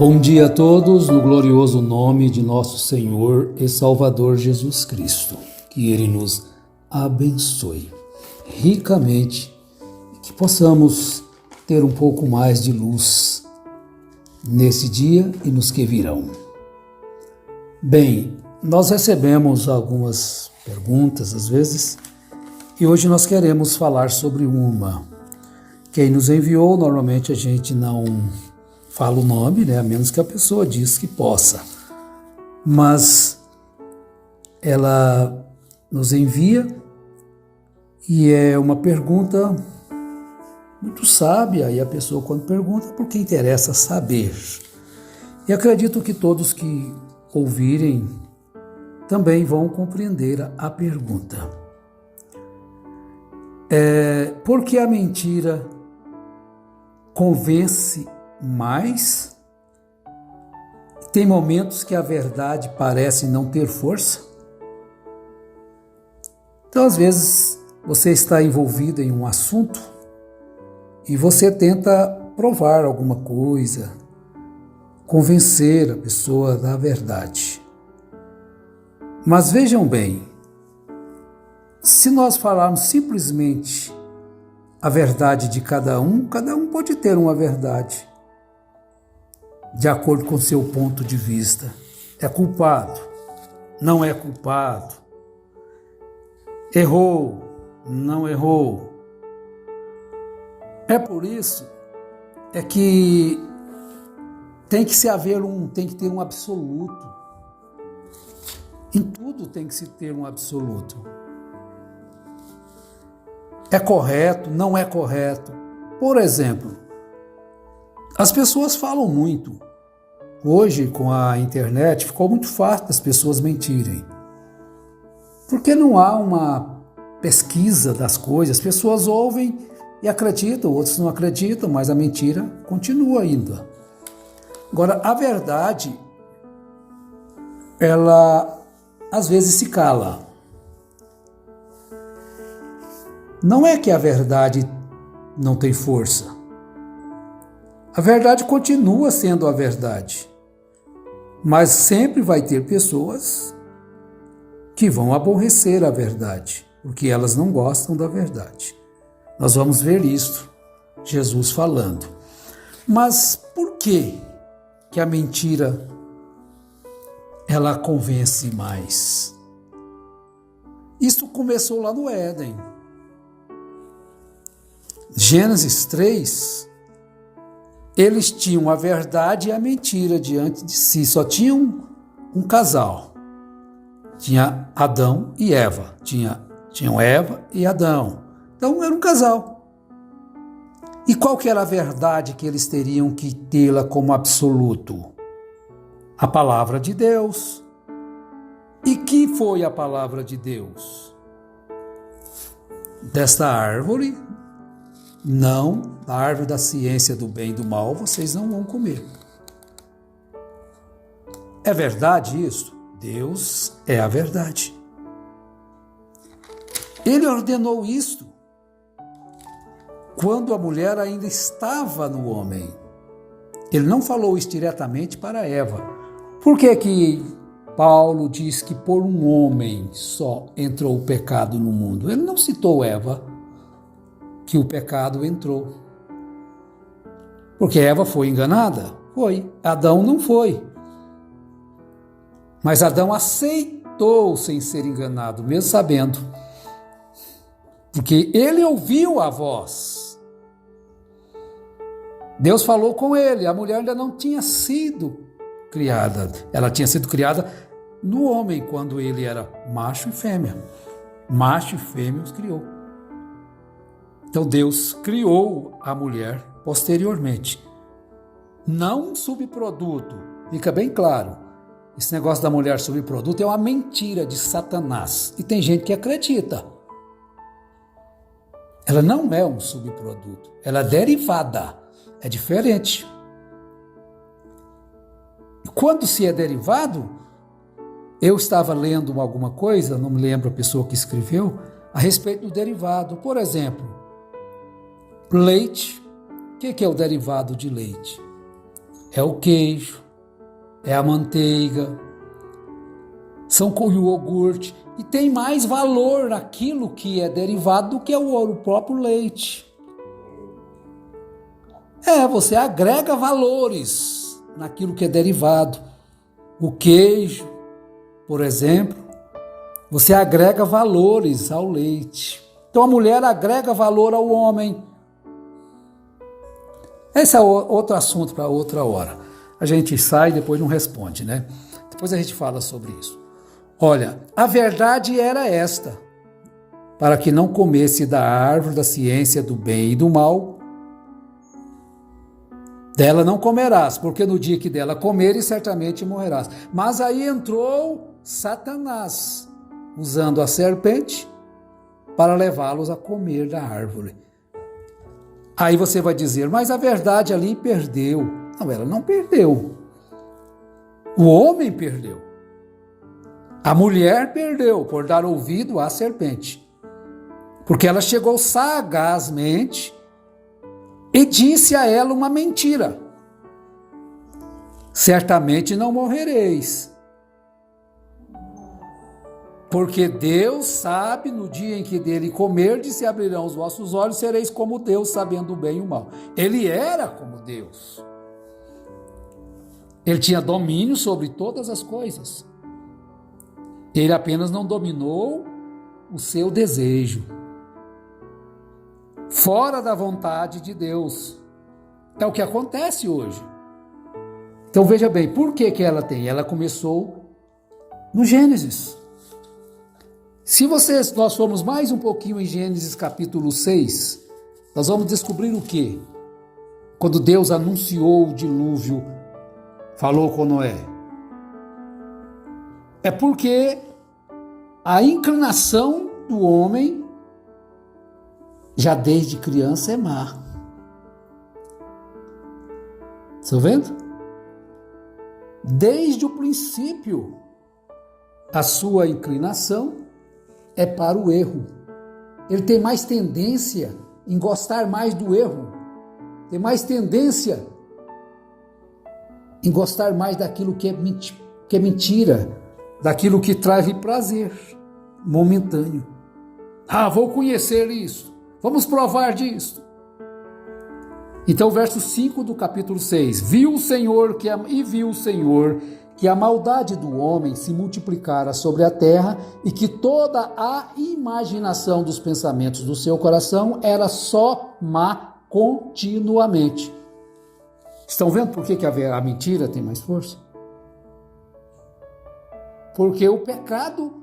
Bom dia a todos, no glorioso nome de nosso Senhor e Salvador Jesus Cristo. Que Ele nos abençoe ricamente e que possamos ter um pouco mais de luz nesse dia e nos que virão. Bem, nós recebemos algumas perguntas às vezes e hoje nós queremos falar sobre uma. Quem nos enviou, normalmente a gente não fala o nome, né? A menos que a pessoa diz que possa. Mas ela nos envia e é uma pergunta muito sábia, e a pessoa quando pergunta é porque interessa saber. E acredito que todos que ouvirem também vão compreender a pergunta. Por que a mentira convence mais? Tem momentos que a verdade parece não ter força? Então, às vezes, você está envolvido em um assunto e você tenta provar alguma coisa, convencer a pessoa da verdade. Mas vejam bem, se nós falarmos simplesmente a verdade de cada um pode ter uma verdade de acordo com seu ponto de vista. É culpado, não é culpado, errou, não errou. É por isso que tem que ter um absoluto. Em tudo tem que se ter um absoluto. É correto, não é correto. Por exemplo, as pessoas falam muito. Hoje, com a internet, ficou muito fácil das pessoas mentirem. Porque não há uma pesquisa das coisas. As pessoas ouvem e acreditam, outros não acreditam, mas a mentira continua ainda. Agora, a verdade, ela às vezes se cala. Não é que a verdade não tem força. A verdade continua sendo a verdade. Mas sempre vai ter pessoas que vão aborrecer a verdade, porque elas não gostam da verdade. Nós vamos ver isso, Jesus falando. Mas por que a mentira ela convence mais? Isso começou lá no Éden. Gênesis 3, eles tinham a verdade e a mentira diante de si. Só tinham um casal. Tinha Adão e Eva. Tinham Eva e Adão. Então era um casal. E qual que era a verdade que eles teriam que tê-la como absoluto? A palavra de Deus. E que foi a palavra de Deus? Desta árvore, não, a árvore da ciência do bem e do mal, vocês não vão comer. É verdade isso? Deus é a verdade. Ele ordenou isto quando a mulher ainda estava no homem. Ele não falou isso diretamente para Eva. Por que Paulo diz que por um homem só entrou o pecado no mundo? Ele não citou Eva, que o pecado entrou. Porque Eva foi enganada? Foi. Adão não foi. Mas Adão aceitou sem ser enganado, mesmo sabendo. Porque ele ouviu a voz. Deus falou com ele. A mulher ainda não tinha sido criada. Ela tinha sido criada no homem, quando ele era macho e fêmea. Macho e fêmea os criou. Então Deus criou a mulher posteriormente. Não um subproduto. Fica bem claro. Esse negócio da mulher subproduto é uma mentira de Satanás. E tem gente que acredita. Ela não é um subproduto. Ela é derivada. É diferente. Quando se é derivado, eu estava lendo alguma coisa, não me lembro a pessoa que escreveu, a respeito do derivado. Por exemplo, leite. O que é o derivado de leite? é o queijo, é a manteiga, são o iogurte, e tem mais valor aquilo que é derivado do que o próprio leite. Você agrega valores naquilo que é derivado. O queijo, por exemplo, você agrega valores ao leite. Então a mulher agrega valor ao homem. Esse é outro assunto para outra hora. A gente sai e depois não responde, né? Depois a gente fala sobre isso. Olha, a verdade era esta: para que não comesse da árvore da ciência do bem e do mal, dela não comerás, porque no dia que dela comeres, certamente morrerás. Mas aí entrou Satanás, usando a serpente para levá-los a comer da árvore. Aí você vai dizer, mas a verdade ali perdeu. Não, ela não perdeu. O homem perdeu. A mulher perdeu por dar ouvido à serpente. Porque ela chegou sagazmente e disse a ela uma mentira. Certamente não morrereis. Porque Deus sabe, no dia em que dele comerdes, se abrirão os vossos olhos, sereis como Deus, sabendo o bem e o mal. Ele era como Deus. Ele tinha domínio sobre todas as coisas. Ele apenas não dominou o seu desejo. Fora da vontade de Deus. É o que acontece hoje. Então veja bem, por que ela tem? Ela começou no Gênesis. Se nós formos mais um pouquinho em Gênesis capítulo 6, nós vamos descobrir o quê? Quando Deus anunciou o dilúvio, falou com Noé. É porque a inclinação do homem, já desde criança, é má. Estão vendo? Desde o princípio, a sua inclinação é para o erro. Ele tem mais tendência em gostar mais do erro. Tem mais tendência em gostar mais daquilo que é mentira, daquilo que traz prazer momentâneo. Vou conhecer isso. Vamos provar disso. Então, verso 5 do capítulo 6. Viu o Senhor que a maldade do homem se multiplicara sobre a terra e que toda a imaginação dos pensamentos do seu coração era só má continuamente. Estão vendo por que a mentira tem mais força? Porque o pecado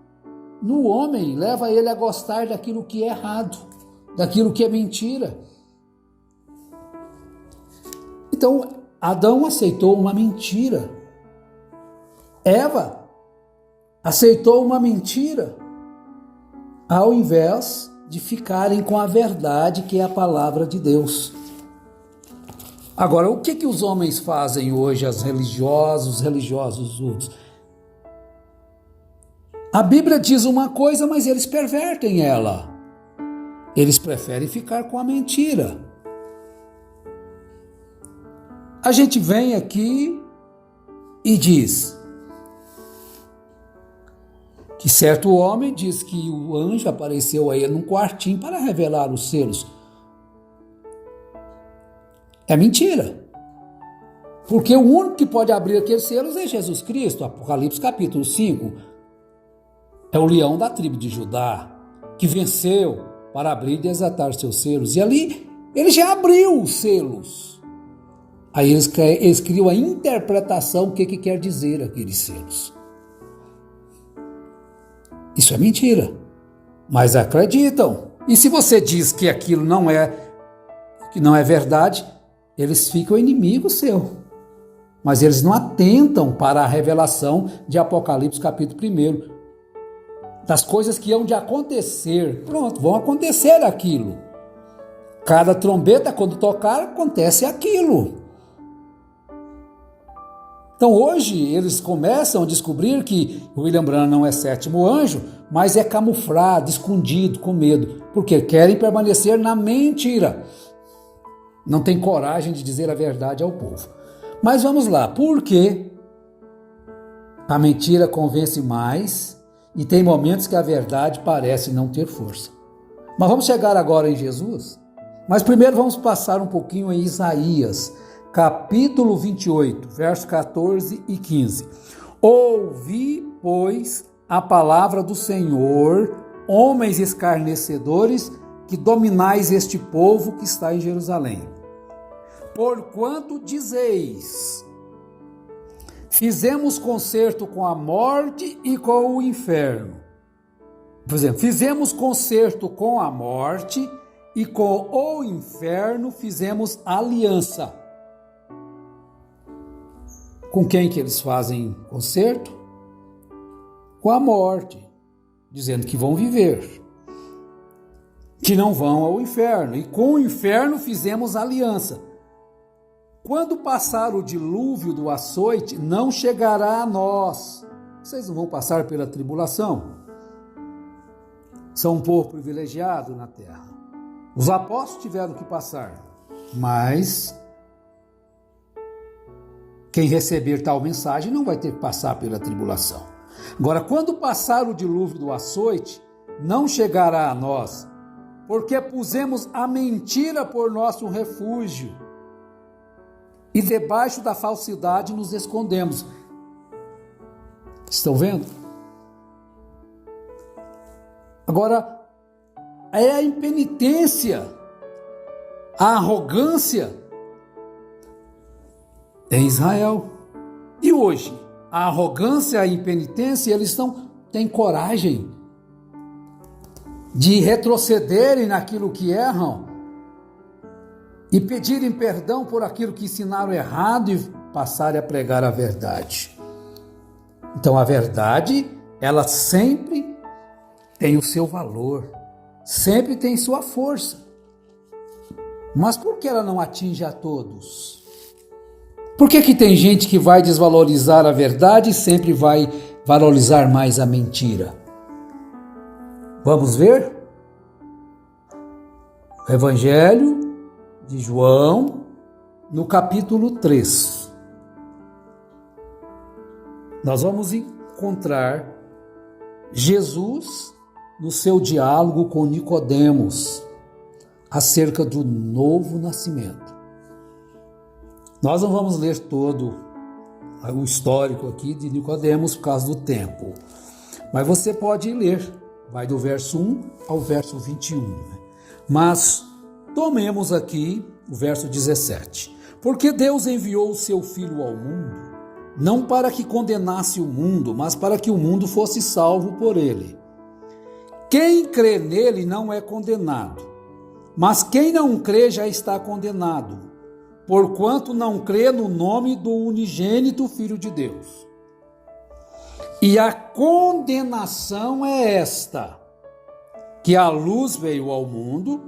no homem leva ele a gostar daquilo que é errado, daquilo que é mentira. Então, Adão aceitou uma mentira. Eva aceitou uma mentira, ao invés de ficarem com a verdade, que é a palavra de Deus. Agora, o que os homens fazem hoje, os religiosos outros? A Bíblia diz uma coisa, mas eles pervertem ela. Eles preferem ficar com a mentira. A gente vem aqui e diz que certo homem diz que o anjo apareceu a ele num quartinho para revelar os selos. É mentira. Porque o único que pode abrir aqueles selos é Jesus Cristo. Apocalipse capítulo 5. É o leão da tribo de Judá, que venceu para abrir e desatar seus selos. E ali ele já abriu os selos. Aí eles criam a interpretação do que quer dizer aqueles selos. Isso é mentira, mas acreditam. E se você diz que aquilo não é verdade, eles ficam inimigo seu. Mas eles não atentam para a revelação de Apocalipse capítulo 1, das coisas que hão de acontecer. Pronto, vão acontecer aquilo. Cada trombeta, quando tocar, acontece aquilo. Então hoje eles começam a descobrir que William Branham não é sétimo anjo, mas é camuflado, escondido, com medo, porque querem permanecer na mentira. Não tem coragem de dizer a verdade ao povo. Mas vamos lá, por que a mentira convence mais e tem momentos que a verdade parece não ter força? Mas vamos chegar agora em Jesus. Mas primeiro vamos passar um pouquinho em Isaías, capítulo 28, versos 14 e 15. Ouvi, pois, a palavra do Senhor, homens escarnecedores, que dominais este povo que está em Jerusalém. Porquanto dizeis, fizemos concerto com a morte e com o inferno. Por exemplo, fizemos concerto com a morte e com o inferno fizemos aliança. Com quem que eles fazem concerto? Com a morte, dizendo que vão viver, que não vão ao inferno. E com o inferno fizemos aliança. Quando passar o dilúvio do açoite, não chegará a nós. Vocês não vão passar pela tribulação. São um povo privilegiado na terra. Os apóstolos tiveram que passar, mas quem receber tal mensagem não vai ter que passar pela tribulação. Agora, quando passar o dilúvio do açoite, não chegará a nós, porque pusemos a mentira por nosso refúgio e debaixo da falsidade nos escondemos. Estão vendo? Agora, é a impenitência, a arrogância em Israel. E hoje, a arrogância e a impenitência, eles têm coragem de retrocederem naquilo que erram e pedirem perdão por aquilo que ensinaram errado e passarem a pregar a verdade. Então a verdade, ela sempre tem o seu valor, sempre tem sua força. Mas por que ela não atinge a todos? Por que tem gente que vai desvalorizar a verdade e sempre vai valorizar mais a mentira? Vamos ver? O Evangelho de João, no capítulo 3. Nós vamos encontrar Jesus no seu diálogo com Nicodemos acerca do novo nascimento. Nós não vamos ler todo o histórico aqui de Nicodemos por causa do tempo, mas você pode ler, vai do verso 1 ao verso 21. Mas tomemos aqui o verso 17. Porque Deus enviou o seu Filho ao mundo, não para que condenasse o mundo, mas para que o mundo fosse salvo por ele. Quem crê nele não é condenado, mas quem não crê já está condenado, porquanto não crê no nome do unigênito Filho de Deus. E a condenação é esta, que a luz veio ao mundo,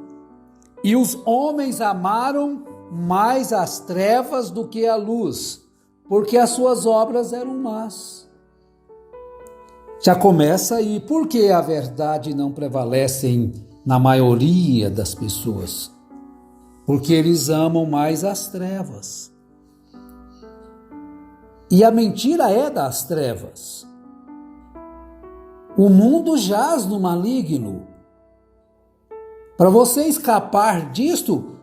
e os homens amaram mais as trevas do que a luz, porque as suas obras eram más. Já começa aí, por que a verdade não prevalece na maioria das pessoas? Porque eles amam mais as trevas. E a mentira é das trevas. O mundo jaz no maligno. Para você escapar disto,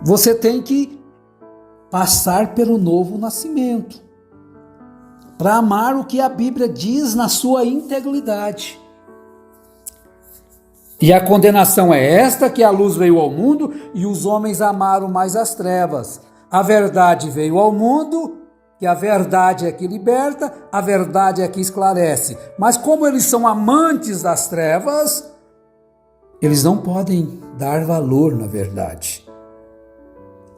você tem que passar pelo novo nascimento, para amar o que a Bíblia diz na sua integridade. E a condenação é esta, que a luz veio ao mundo e os homens amaram mais as trevas. A verdade veio ao mundo, que a verdade é que liberta, a verdade é que esclarece. Mas como eles são amantes das trevas, eles não podem dar valor na verdade.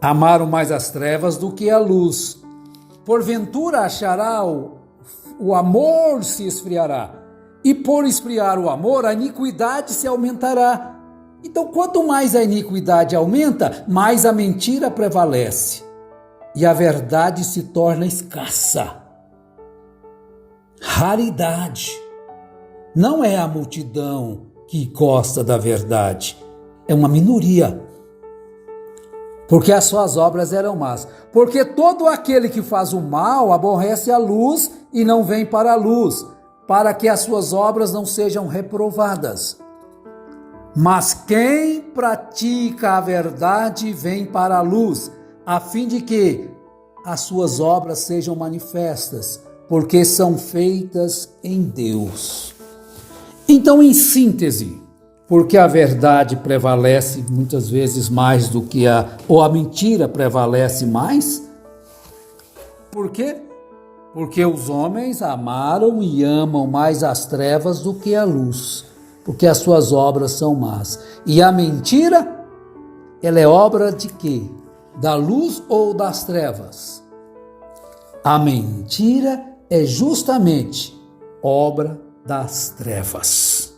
Amaram mais as trevas do que a luz. Porventura achará o amor se esfriará. E por esfriar o amor, a iniquidade se aumentará. Então, quanto mais a iniquidade aumenta, mais a mentira prevalece. E a verdade se torna escassa. Raridade. Não é a multidão que gosta da verdade. É uma minoria. porque as suas obras eram más. Porque todo aquele que faz o mal aborrece a luz e não vem para a luz, para que as suas obras não sejam reprovadas. Mas quem pratica a verdade vem para a luz, a fim de que as suas obras sejam manifestas, porque são feitas em Deus. Então, em síntese, porque a verdade prevalece muitas vezes mais do que a mentira prevalece mais? Por quê? Porque os homens amaram e amam mais as trevas do que a luz, porque as suas obras são más. E a mentira, ela é obra de quê? Da luz ou das trevas? A mentira é justamente obra das trevas.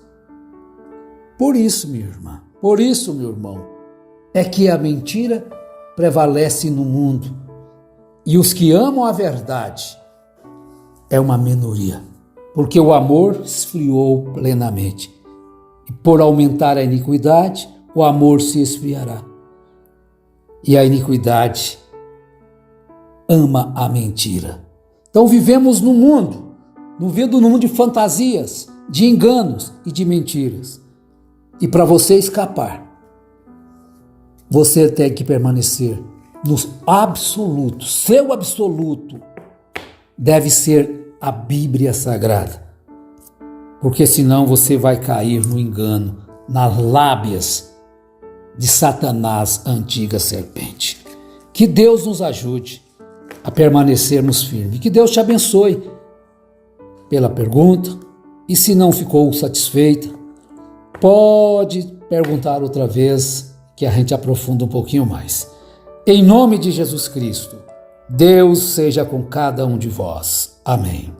Por isso, minha irmã, por isso, meu irmão, é que a mentira prevalece no mundo. E os que amam a verdade é uma minoria, porque o amor esfriou plenamente. E por aumentar a iniquidade, o amor se esfriará. E a iniquidade ama a mentira. Então vivemos num mundo de fantasias, de enganos e de mentiras. E para você escapar, você tem que permanecer no absoluto. Seu absoluto deve ser a Bíblia Sagrada. Porque senão você vai cair no engano, nas lábias de Satanás, a antiga serpente. Que Deus nos ajude a permanecermos firmes. Que Deus te abençoe pela pergunta. E se não ficou satisfeita, pode perguntar outra vez, que a gente aprofunda um pouquinho mais. Em nome de Jesus Cristo, Deus seja com cada um de vós. Amém.